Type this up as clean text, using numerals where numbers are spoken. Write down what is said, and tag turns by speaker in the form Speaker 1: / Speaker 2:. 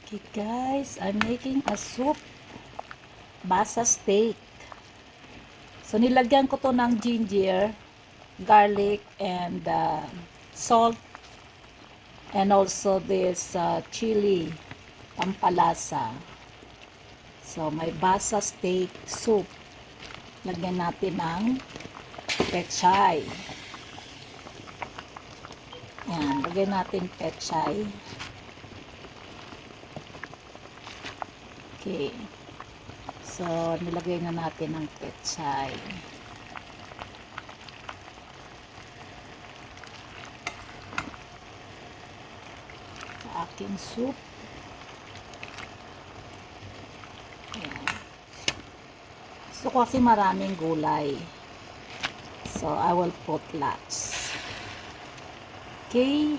Speaker 1: Okay guys, I'm making a soup. Basa steak. So nilagyan ko to ng ginger, garlic, and salt. And also this chili, pampalasa. So may basa steak soup. Lagyan natin ng pechay. Yan, lagyan natin pechay. Okay. So, nilagay na natin ang pechay. Sa aking soup. Ayan. So, kasi maraming gulay. So, I will put lots. Okay.